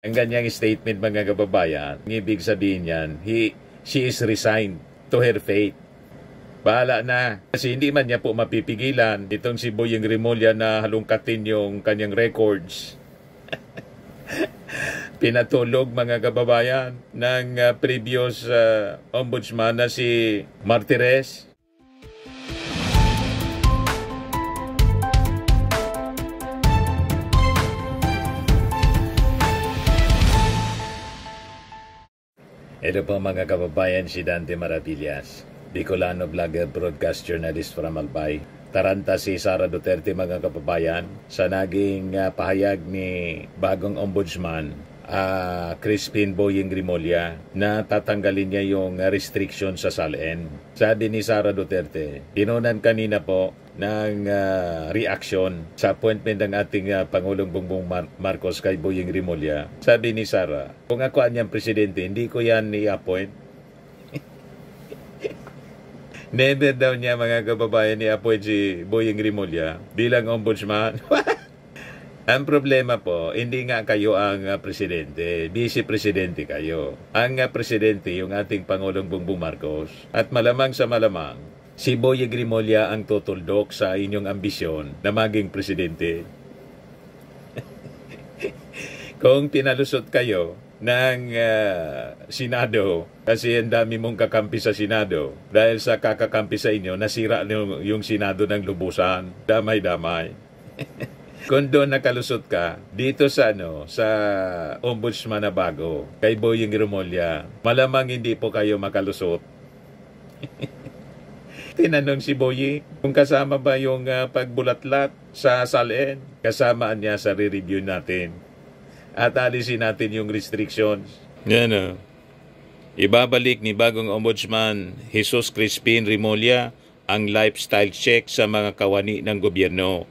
Ang ganyang statement, mga kababayan, ibig sabihin yan, she is resigned to her fate. Bahala na. Kasi hindi man niya po mapipigilan itong si Boyeng Rimulya na halungkatin yung kanyang records. Pinatulog, mga kababayan, ng previous ombudsman na si Martires. Ito po, mga kababayan, si Dante Maravillas, Bicolano vlogger, broadcast journalist from Albay. Taranta si Sara Duterte, mga kababayan, sa naging pahayag ni bagong ombudsman, Crispin Boyeng Rimulya, na tatanggalin niya yung restriction sa SALN. Sabi ni Sara Duterte, inunan kanina po ng reaction sa appointment ng ating Pangulong Bongbong Marcos kay Boyeng Rimulya. Sabi ni Sara, kung ako anyang presidente, hindi ko yan i-appoint. Never daw niya, mga kababayan, i-appoint si Boyeng Rimulya bilang ombudsman. Ang problema po, hindi nga kayo ang presidente, vice-presidente kayo. Ang presidente, yung ating Pangulong Bongbong Marcos. At malamang sa malamang, si Boyeng Rimulya ang tutuldok sa inyong ambisyon na maging presidente. Kung pinalusot kayo ng Senado, kasi ang dami mong kakampi sa Senado, dahil sa kakakampi sa inyo, nasira yung Senado ng lubusan. Damay-damay. Kung doon nakalusot ka, dito sa sa ombudsman na bago, kay Boyeng Rimulya, malamang hindi po kayo makalusot. Tinanong si Boyeng kung kasama ba yung pagbulatlat sa SALN. Kasamaan niya sa re-review natin. At alisin natin yung restrictions. Yan o. Ibabalik ni bagong ombudsman Jesus Crispin Rimulya ang lifestyle check sa mga kawani ng gobyerno.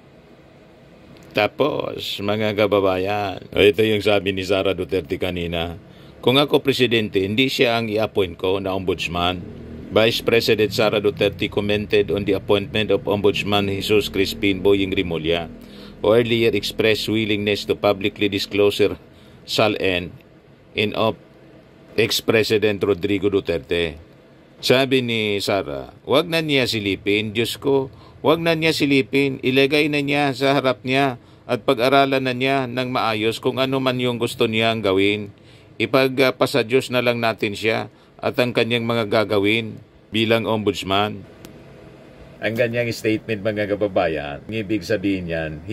Tapos, mga kababayan, ito yung sabi ni Sara Duterte kanina. Kung ako presidente, hindi siya ang i-appoint ko na ombudsman. Vice President Sara Duterte commented on the appointment of Ombudsman Jesus Crispin Boyeng Rimulya, who earlier expressed willingness to publicly disclose SALN in of ex-President Rodrigo Duterte. Sabi ni Sara, wag na niya silipin, Diyos ko, wag na niya silipin, ilagay na niya sa harap niya at pag-aralan na niya ng maayos kung ano man yung gusto niyang gawin. Ipagpasa Diyos na lang natin siya at ang kanyang mga gagawin bilang ombudsman. Ang ganyang statement, mga kababayan, ibig sabihin yan,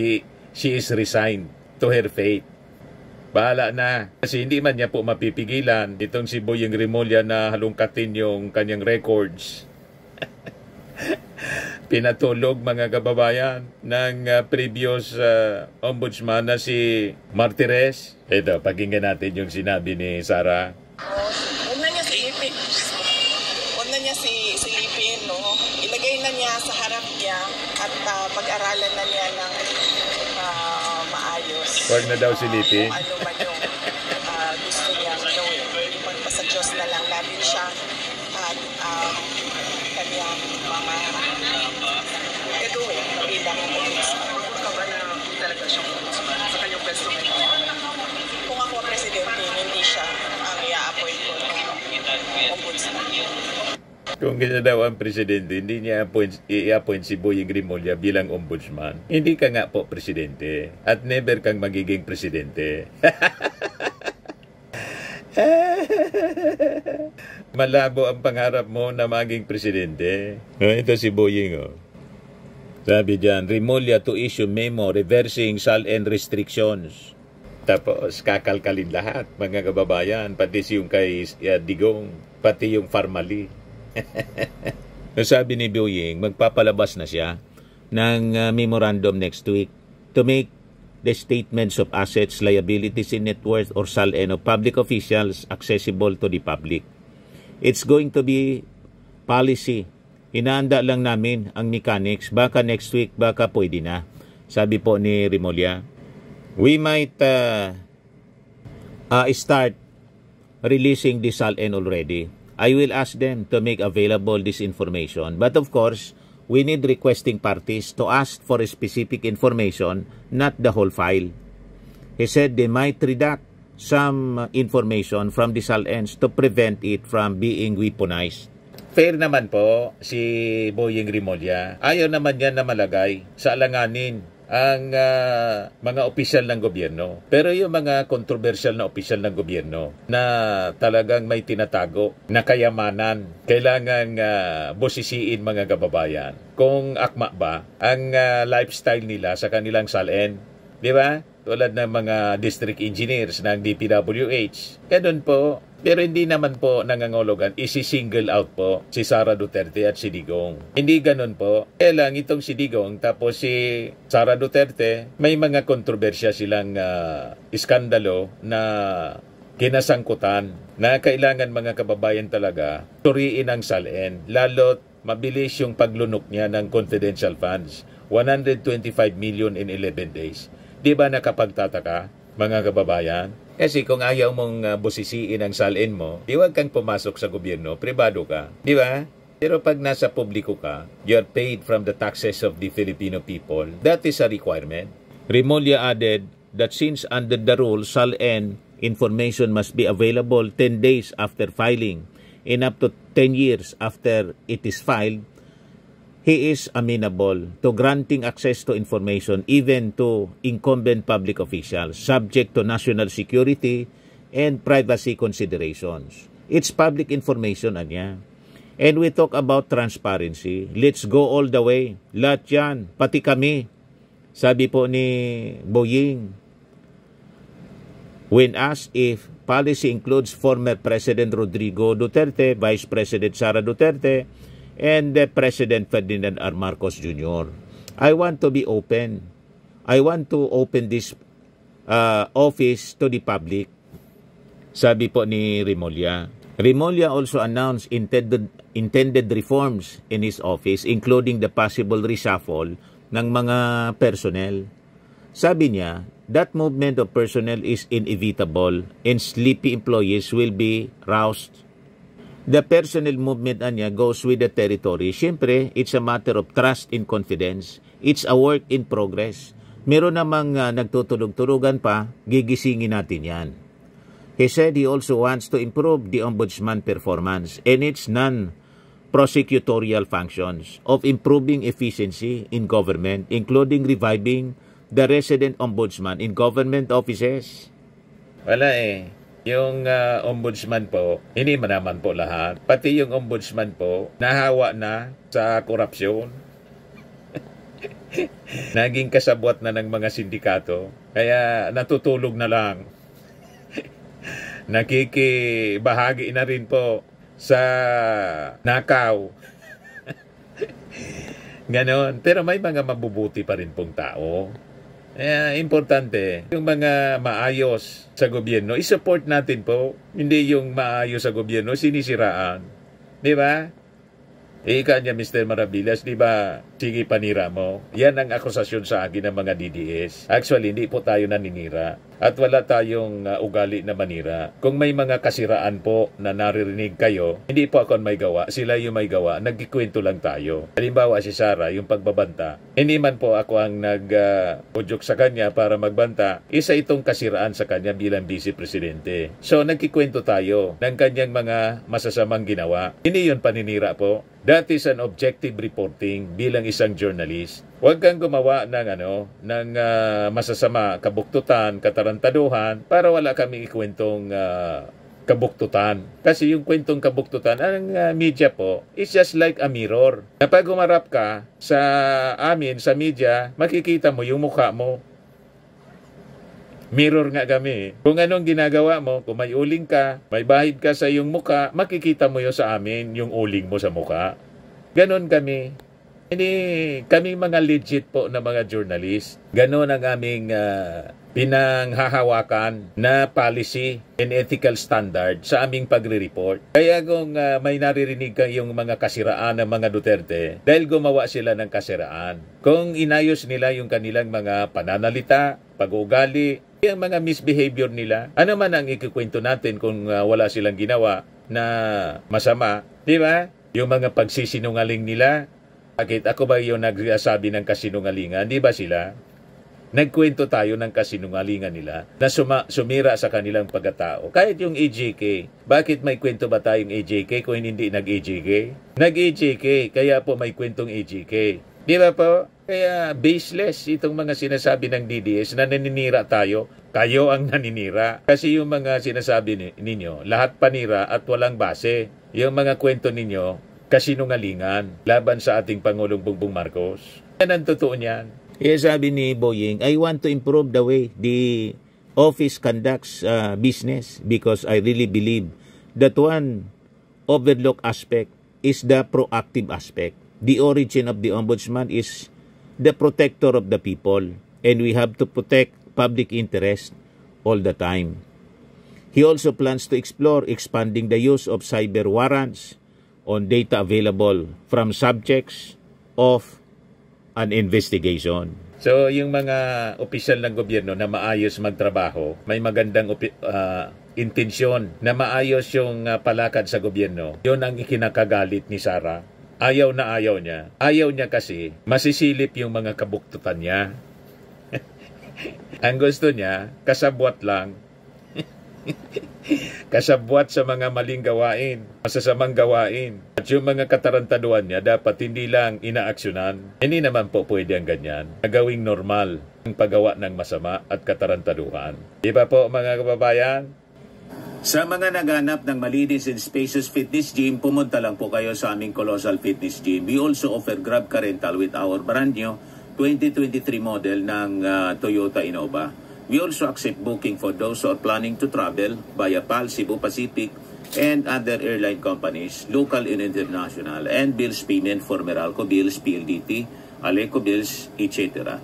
she is resigned to her fate. Bahala na. Kasi hindi man niya po mapipigilan itong si Boyeng Rimulya na halungkatin yung kanyang records. Pinatulog, mga kababayan, ng previous ombudsman na si Martires. Ito, pakinggan natin yung sinabi ni Sara. Huwag na niya silipin. Huwag na niya silipin, no? Ilagay na niya sa harap niya at pag-aralan na niya ng maayos. Huwag na daw silipin. Ano man yung gusto niya gawin. Ipagpasa Diyos na lang natin siya at kanyang mga gagawin bilang ombudsman. Ikaw ba na talaga siyang ombudsman sa kanyang pwesto ngayon? Kung ako presidente, hindi siya ang i-appoint ko ng ombudsman. Kung ganyan daw ang presidente, hindi niya i-appoint si Boyeng Rimulya bilang ombudsman. Hindi ka nga po presidente at never kang magiging presidente. Malabo ang pangarap mo na maging presidente. Ito si Boyeng. Sabi diyan, Rimulya to issue memo reversing SALN restrictions. Tapos kakalkalin lahat, mga kababayan, pati yung kay Digong, pati yung Farmally. Sabi ni Boyeng, magpapalabas na siya ng memorandum next week to make the statements of assets, liabilities, and net worth or SALN of public officials accessible to the public. It's going to be policy. Inaanda lang namin ang mechanics. Baka next week, baka pwede na. Sabi po ni Rimulya. We might start releasing the SALN already. I will ask them to make available this information. But of course, we need requesting parties to ask for specific information, not the whole file. He said they might redact some information from the SALENs to prevent it from being weaponized. Fair naman po si Boying Rimulya. Ayaw naman yan na malagay sa alanganin ang mga opisyal ng gobyerno. Pero yung mga controversial na opisyal ng gobyerno na talagang may tinatago na kayamanan, kailangan busisiin mga kababayan kung akma ba ang lifestyle nila sa kanilang SALN. Di ba? Tulad ng mga district engineers ng DPWH. Ganun po. Pero hindi naman po nangangologan, isi-single out po si Sara Duterte at si Digong. Hindi ganun po. Kaya lang itong si Digong tapos si Sara Duterte, may mga kontrobersya silang iskandalo na kinasangkutan na kailangan mga kababayan talaga turiin ang SALN. Lalo't mabilis yung paglunok niya ng confidential funds. 125 million in 11 days. Di ba nakapagtataka, mga kababayan? Kasi kung ayaw mong busisiin ang SALN mo, di wag kang pumasok sa gobyerno, pribado ka. Di ba? Pero pag nasa publiko ka, you're paid from the taxes of the Filipino people. That is a requirement. Rimulya added that since under the rule, SALN information must be available 10 days after filing and up to 10 years after it is filed, he is amenable to granting access to information even to incumbent public officials subject to national security and privacy considerations. It's public information, anya. And we talk about transparency. Let's go all the way. Lahat yan, pati kami. Sabi po ni Boying, when asked if policy includes former President Rodrigo Duterte, Vice President Sara Duterte, and President Ferdinand R. Marcos Jr. I want to be open. I want to open this office to the public. Sabi po ni Rimulya. Rimulya also announced intended reforms in his office, including the possible reshuffle ng mga personnel. Sabi niya, that movement of personnel is inevitable and sleepy employees will be roused. The personnel movement niya goes with the territory. Siyempre, it's a matter of trust and confidence. It's a work in progress. Meron namang nagtutulog-turugan pa, gigisingin natin yan. He said he also wants to improve the ombudsman performance and its non-prosecutorial functions of improving efficiency in government, including reviving the resident ombudsman in government offices. Wala Yung ombudsman po, hindi man naman po lahat. Pati yung ombudsman po, nahawa na sa korupsyon. Naging kasabwat na ng mga sindikato. Kaya natutulog na lang. Nakikibahagi na rin po sa nakaw. Ganon. Pero may mga mabubuti pa rin pong tao. Importante, yung mga maayos sa gobyerno, isupport natin po. Hindi yung maayos sa gobyerno, sinisiraan. Di ba? Ika niya, Mr. Maravillas, di ba, sige panira mo. Yan ang akusasyon sa akin ng mga DDS. Actually, hindi po tayo naninira. At wala tayong ugali na manira. Kung may mga kasiraan po na naririnig kayo, hindi po ako may gawa. Sila yung may gawa. Nagkikwento lang tayo. Halimbawa si Sara, yung pagbabanta. Hindi man po ako ang nag-udyok sa kanya para magbanta. Isa itong kasiraan sa kanya bilang Vice Presidente. So, nagkikwento tayo ng kanyang mga masasamang ginawa. Hindi yun paninira po. That is an objective reporting bilang isang journalist. Huwag kang gumawa ng masasama, kabuktutan, katarantaduhan para wala kami ikwentong kabuktutan. Kasi yung kwentong kabuktutan, ang media po, is just like a mirror. Kapag umarap ka sa amin, sa media, makikita mo yung mukha mo. Mirror nga kami. Kung anong ginagawa mo, kung may uling ka, may bahid ka sa iyong mukha, makikita mo yun sa amin, yung uling mo sa mukha. Ganon kami. Hindi kami mga legit po na mga journalist. Ganon ang aming pinanghahawakan na policy and ethical standard sa aming pagre-report. Kaya kung may naririnig kayong mga kasiraan ng mga Duterte, dahil gumawa sila ng kasiraan. Kung inayos nila yung kanilang mga pananalita, pag-ugali, yung mga misbehavior nila, ano man ang ikikwento natin kung wala silang ginawa na masama, di ba? Yung mga pagsisinungaling nila, bakit ako ba yung nagsasabi ng kasinungalingan? Di ba sila? Nagkwento tayo ng kasinungalingan nila na sumira sa kanilang pagkatao. Kahit yung AJK, bakit may kwento ba tayong AJK kung hindi nag-AJK? Nag-AJK, kaya po may kwentong AJK. Di ba po? Kaya baseless itong mga sinasabi ng DDS na naninira tayo. Kayo ang naninira. Kasi yung mga sinasabi ninyo, lahat panira at walang base. Yung mga kwento ninyo, kasinungalingan laban sa ating Pangulong Bongbong Marcos. Yan ang totoo niyan. Sabi ni Boying, I want to improve the way the office conducts business because I really believe that one overlooked aspect is the proactive aspect. The origin of the ombudsman is the protector of the people, and we have to protect public interest all the time. He also plans to explore expanding the use of cyber warrants on data available from subjects of an investigation. So, yung mga opisyal ng gobyerno na maayos magtrabaho, may magandang intensyon na maayos yung palakad sa gobyerno, yun ang ikinakagalit ni Sara. Ayaw na ayaw niya. Ayaw niya kasi masisilip yung mga kabuktutan niya. Ang gusto niya, kasabwat lang. Kasabwat sa mga maling gawain, masasamang gawain. At yung mga katarantaduhan niya dapat hindi lang inaaksyonan. Hindi naman po pwede ang ganyan. Gawing normal ang paggawa ng masama at katarantaduhan. Di ba po mga kababayan? Sa mga naghanap ng malinis and spacious fitness gym, pumunta lang po kayo sa aming Colossal Fitness Gym. We also offer Grab Car Rental with our brand new 2023 model ng Toyota Innova. We also accept booking for those who are planning to travel via PAL, Cebu Pacific, and other airline companies, local and international, and bills payment for Meralco Bills, PLDT, Aleco Bills, etc.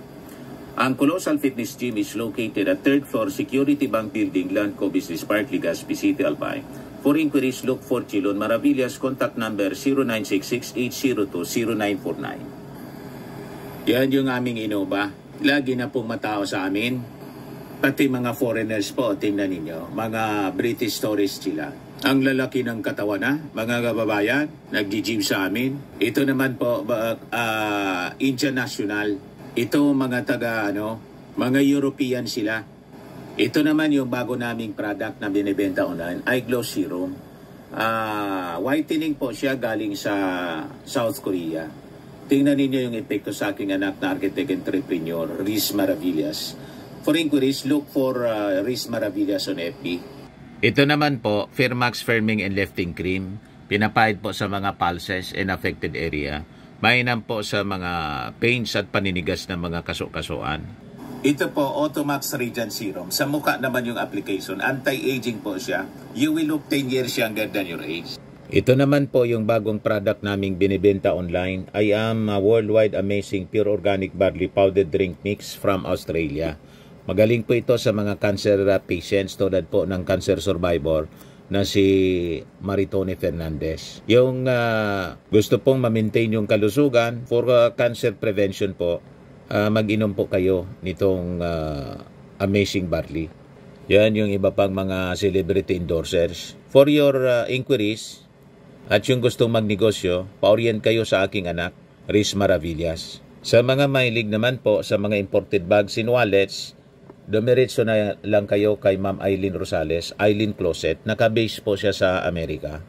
Ang Colossal Fitness Gym is located at 3rd floor Security Bank Building, Landco Business Park, Legazpi City, Albay. For inquiries, look for Chilon Maravillas. Contact number 0966-802-0949. Yan yung aming Innova. Lagi na pong matao sa amin. Pati mga foreigners po, tingnan ninyo. Mga British tourists sila. Ang lalaki ng katawan na, mga kababayan, nag-gym sa amin. Ito naman po, Indian National. Ito mga mga European sila. Ito naman yung bago naming product na binibenta online, Eye Glow Serum. Whitening po siya galing sa South Korea. Tingnan ninyo yung epekto sa aking anak na architect entrepreneur, Riz Maravillas. For inquiries, look for Riz Maravillas on FB. Ito naman po, Firmax Firming and Lifting Cream. Pinapahid po sa mga pulses and affected area. Mainam po sa mga pains at paninigas ng mga kaso-kasuan. Ito po, Automax Radiant Serum. Sa mukha naman yung application. Anti-aging po siya. You will look 10 years younger than your age. Ito naman po yung bagong product naming binibenta online. I am a worldwide amazing pure organic barley powder drink mix from Australia. Magaling po ito sa mga cancer patients tulad po ng cancer survivor na si Maritone Fernandez. Yung gusto pong ma-maintain yung kalusugan for cancer prevention po, mag-inom po kayo nitong amazing barley. Yan yung iba pang mga celebrity endorsers. For your inquiries at yung gustong magnegosyo, pa-orient kayo sa aking anak, Riz Maravillas. Sa mga mahilig naman po sa mga imported bags and wallets, dumiretso na lang kayo kay Ma'am Eileen Rosales, Eileen Closet. Naka-base po siya sa Amerika.